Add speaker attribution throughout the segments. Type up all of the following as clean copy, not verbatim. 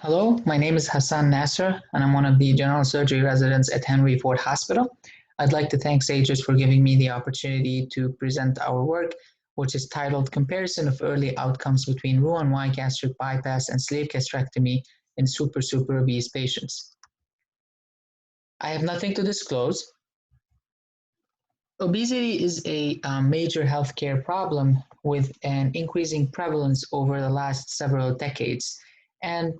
Speaker 1: Hello, my name is Hassan Nasser, and I'm one of the general surgery residents at Henry Ford Hospital. I'd like to thank SAGES for giving me the opportunity to present our work, which is titled Comparison of Early Outcomes Between Roux-En-Y Gastric Bypass and Sleeve Gastrectomy in Super Obese Patients. I have nothing to disclose. Obesity is a major healthcare problem with an increasing prevalence over the last several decades. And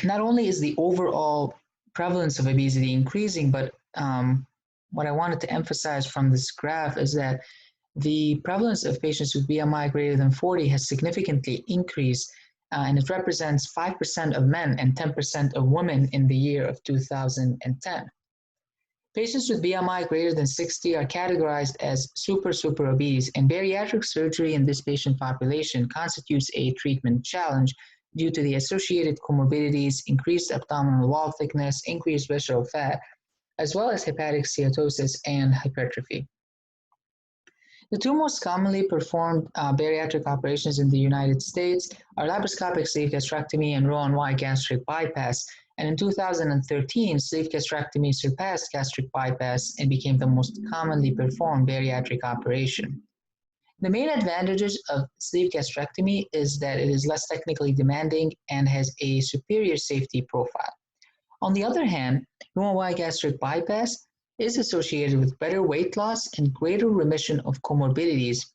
Speaker 1: not only is the overall prevalence of obesity increasing, but what I wanted to emphasize from this graph is that the prevalence of patients with BMI greater than 40 has significantly increased, and it represents 5% of men and 10% of women in the year of 2010. Patients with BMI greater than 60 are categorized as super obese, and bariatric surgery in this patient population constitutes a treatment challenge due to the associated comorbidities, increased abdominal wall thickness, increased visceral fat, as well as hepatic steatosis and hypertrophy. The two most commonly performed bariatric operations in the United States are laparoscopic sleeve gastrectomy and Roux-En-Y gastric bypass, and in 2013, sleeve gastrectomy surpassed gastric bypass and became the most commonly performed bariatric operation. The main advantages of sleeve gastrectomy is that it is less technically demanding and has a superior safety profile. On the other hand, Roux-En-Y gastric bypass is associated with better weight loss and greater remission of comorbidities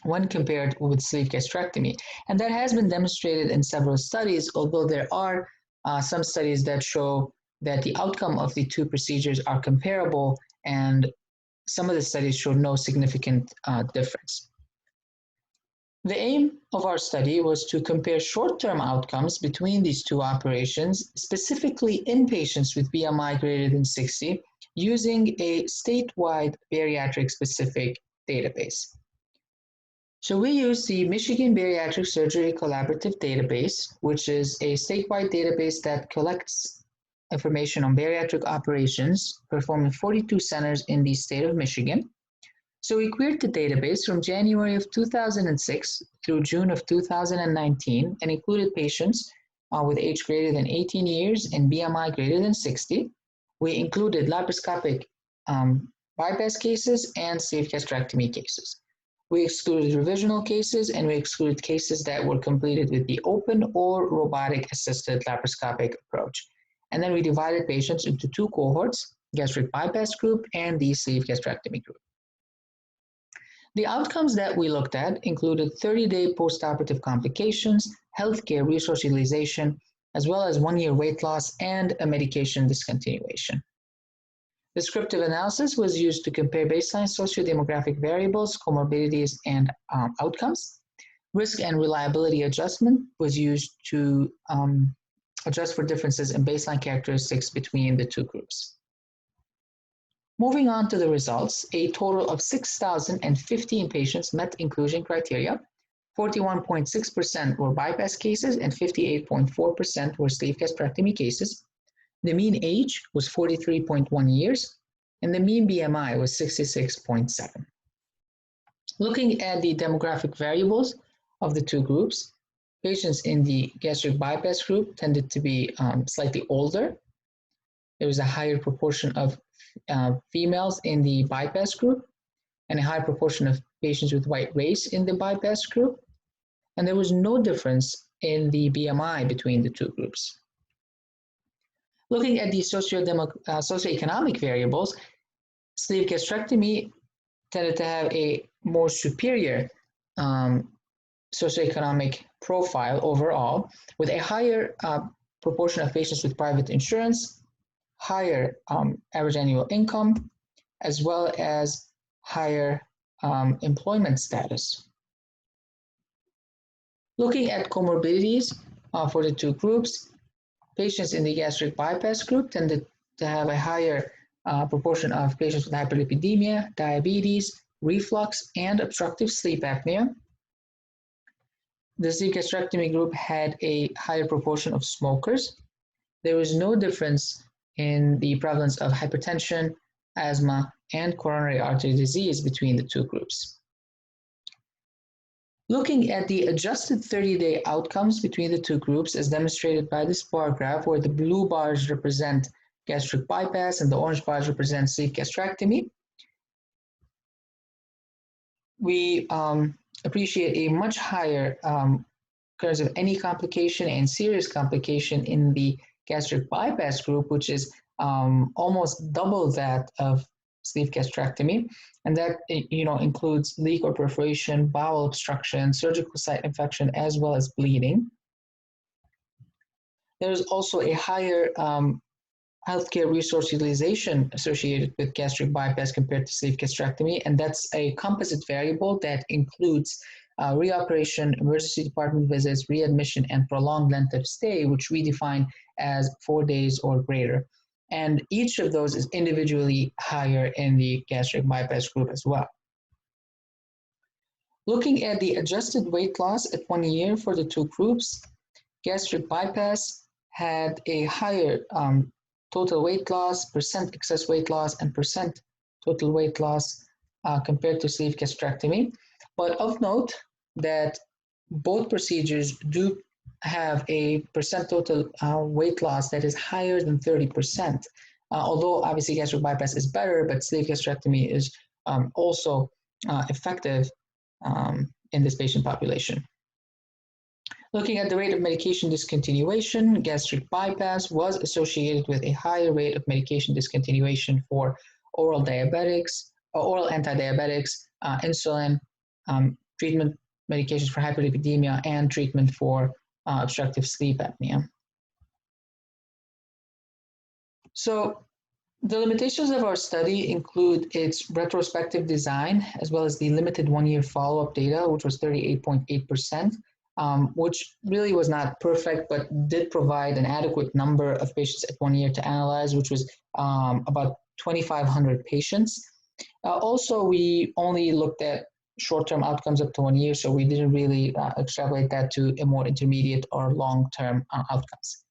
Speaker 1: when compared with sleeve gastrectomy. And that has been demonstrated in several studies, although there are some studies that show that the outcome of the two procedures are comparable, and some of the studies showed no significant difference. The aim of our study was to compare short-term outcomes between these two operations, specifically in patients with BMI greater than 60, using a statewide bariatric-specific database. So we used the Michigan Bariatric Surgery Collaborative Database, which is a statewide database that collects information on bariatric operations performed in 42 centers in the state of Michigan. So we queried the database from January of 2006 through June of 2019 and included patients with age greater than 18 years and BMI greater than 60. We included laparoscopic bypass cases and sleeve gastrectomy cases. We excluded revisional cases, and we excluded cases that were completed with the open or robotic-assisted laparoscopic approach. And then we divided patients into two cohorts, gastric bypass group and the sleeve gastrectomy group. The outcomes that we looked at included 30-day postoperative complications, healthcare resocialization, as well as 1-year weight loss and a medication discontinuation. Descriptive analysis was used to compare baseline sociodemographic variables, comorbidities, and outcomes. Risk and reliability adjustment was used to adjust for differences in baseline characteristics between the two groups. Moving on to the results, a total of 6,015 patients met inclusion criteria. 41.6% were bypass cases and 58.4% were sleeve gastrectomy cases. The mean age was 43.1 years, and the mean BMI was 66.7. Looking at the demographic variables of the two groups, patients in the gastric bypass group tended to be slightly older. There was a higher proportion of females in the bypass group and a high proportion of patients with white race in the bypass group. And there was no difference in the BMI between the two groups. Looking at the socioeconomic variables, sleeve gastrectomy tended to have a more superior socioeconomic profile overall, with a higher proportion of patients with private insurance, higher average annual income, as well as higher employment status. Looking at comorbidities for the two groups, patients in the gastric bypass group tended to have a higher proportion of patients with hyperlipidemia, diabetes, reflux, and obstructive sleep apnea. The sleeve gastrectomy group had a higher proportion of smokers. There was no difference in the prevalence of hypertension, asthma, and coronary artery disease between the two groups. Looking at the adjusted 30-day outcomes between the two groups as demonstrated by this bar graph, where the blue bars represent gastric bypass and the orange bars represent sleeve gastrectomy, we appreciate a much higher occurrence of any complication and serious complication in the gastric bypass group, which is almost double that of sleeve gastrectomy, and that includes leak or perforation, bowel obstruction, surgical site infection, as well as bleeding. There's also a higher healthcare resource utilization associated with gastric bypass compared to sleeve gastrectomy, and that's a composite variable that includes reoperation, emergency department visits, readmission, and prolonged length of stay, which we define as 4 days or greater. And each of those is individually higher in the gastric bypass group as well. Looking at the adjusted weight loss at 1 year for the two groups, gastric bypass had a higher total weight loss, percent excess weight loss, and percent total weight loss compared to sleeve gastrectomy. But of note that both procedures do have a percent total weight loss that is higher than 30%. Although obviously gastric bypass is better, but sleeve gastrectomy is also effective in this patient population. Looking at the rate of medication discontinuation, gastric bypass was associated with a higher rate of medication discontinuation for oral diabetics, oral antidiabetics, insulin, treatment medications for hyperlipidemia, and treatment for obstructive sleep apnea. So the limitations of our study include its retrospective design, as well as the limited 1-year follow-up data, which was 38.8%. Which really was not perfect, but did provide an adequate number of patients at 1 year to analyze, which was about 2,500 patients. Also, we only looked at short-term outcomes up to 1 year, so we didn't really extrapolate that to a more intermediate or long-term outcomes.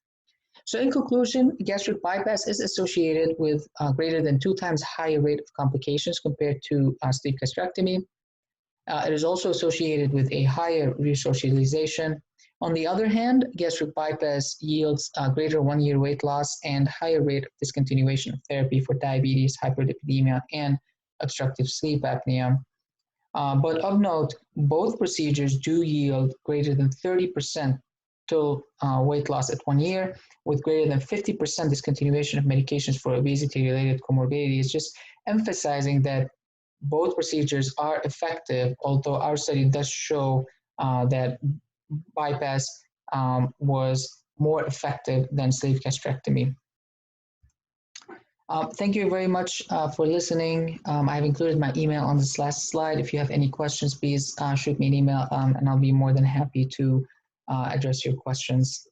Speaker 1: So in conclusion, gastric bypass is associated with greater than 2 times higher rate of complications compared to sleeve gastrectomy. It is also associated with a higher resource utilization. On the other hand, gastric bypass yields greater 1-year weight loss and higher rate of discontinuation of therapy for diabetes, hyperlipidemia, and obstructive sleep apnea. But of note, both procedures do yield greater than 30% total weight loss at 1 year, with greater than 50% discontinuation of medications for obesity-related comorbidities, just emphasizing that both procedures are effective, although our study does show that bypass was more effective than sleeve gastrectomy. Thank you very much for listening. I've included my email on this last slide. If you have any questions, please shoot me an email and I'll be more than happy to address your questions.